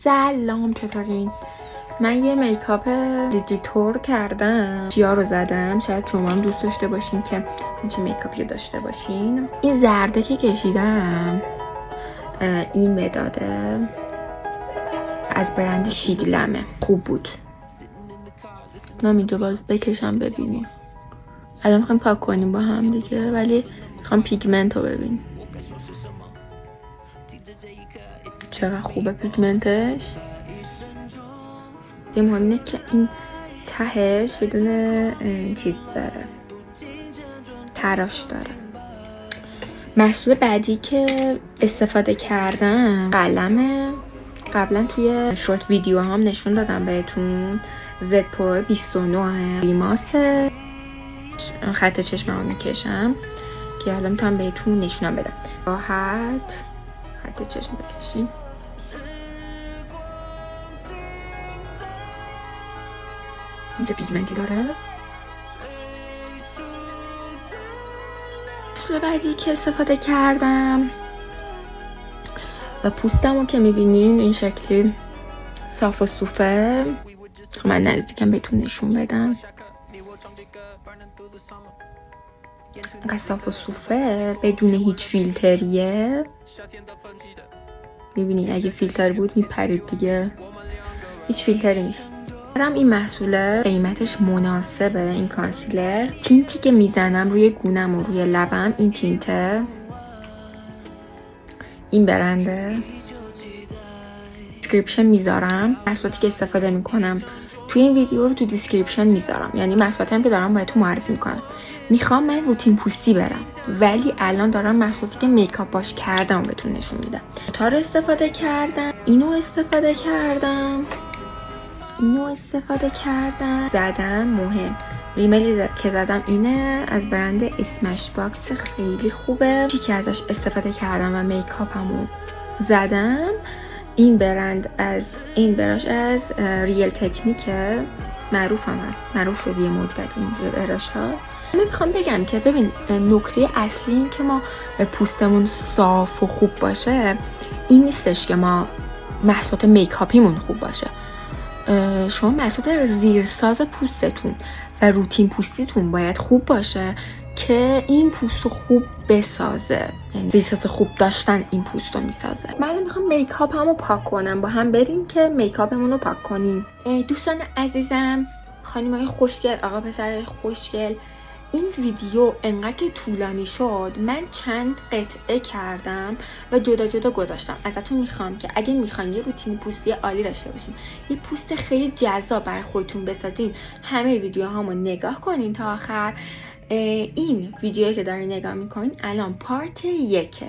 سلام، چطورین؟ من یه میکاپ دیجیتور کردم، چیا رو زدم. شاید شما هم دوست داشته باشین که همچین میکاپی داشته باشین. این زرده که کشیدم این مداده از برند شیگلمه، خوب بود. نام اینجا باز بکشم ببینیم. الان میخوایم پاک کنیم با هم دیگه، ولی میخوام پیگمنت رو ببینیم چقدر خوبه پیگمنتش. مهم اینه که این تهش یه دونه چیز داره، تراش داره. محصول بعدی که استفاده کردم قلمه. قبلا توی شورت ویدیو هم نشون دادم بهتون. زد پرو 29 ریماس خط چشمم رو میکشم که حالا میتونم بهتون نشونم بدم. راحت خط چشم بکشیم. اینجا پیگمنتی داره. محصول بعدی که استفاده کردم و پوستم رو که میبینین این شکلی صاف و صوفه. من نزدیکم بهتون نشون بدم. اینقدر صاف و صوفه بدون هیچ فیلتریه. میبینین اگه فیلتر بود میپرید دیگه. هیچ فیلتری نیست. این محصوله قیمتش مناسبه. این کانسیلر تینتی که میزنم روی گونم و روی لبم این تینته، این برنده. دیسکریپشن میذارم محصولاتی که استفاده میکنم توی این ویدیو رو تو دیسکریپشن میذارم، یعنی محصولاتی هم که دارم بهتون معرفی میکنم. میخوام من روتین پوستی برم، ولی الان دارم محصولاتی که میکاپ باش کردم بهتون نشون میدم. تا رو استفاده کردم، اینو استفاده کردم، زدم. مهم ریملی که زدم اینه از برند اسمش باکس، خیلی خوبه. چی که ازش استفاده کردم و میکاپمو زدم. این برند از این براش از ریل تکنیکه، معروف شد یه مدت این براش ها. من میخوام بگم که ببین، نکته اصلی این که ما پوستمون صاف و خوب باشه این نیستش که ما محصولات میکاپیمون خوب باشه. شما محصولات زیرساز پوستتون و روتین پوستیتون باید خوب باشه که این پوست خوب بسازه. یعنی زیرساز خوب داشتن این پوست رو میسازه. من میخوام میکاپمو پاک کنم، با هم بریم که میکاپمون رو پاک کنیم. دوستان عزیزم، خانمای خوشگل، آقا پسر خوشگل، این ویدیو انقدر که طولانی شد من چند قطعه کردم و جدا جدا گذاشتم. ازتون میخوام که اگه میخواین یه روتین پوستی عالی داشته باشین، یه پوست خیلی جذاب برای خودتون بسازین، همه ویدیوهامو نگاه کنین تا آخر. این ویدیویی که دارین نگاه میکنین الان پارت 1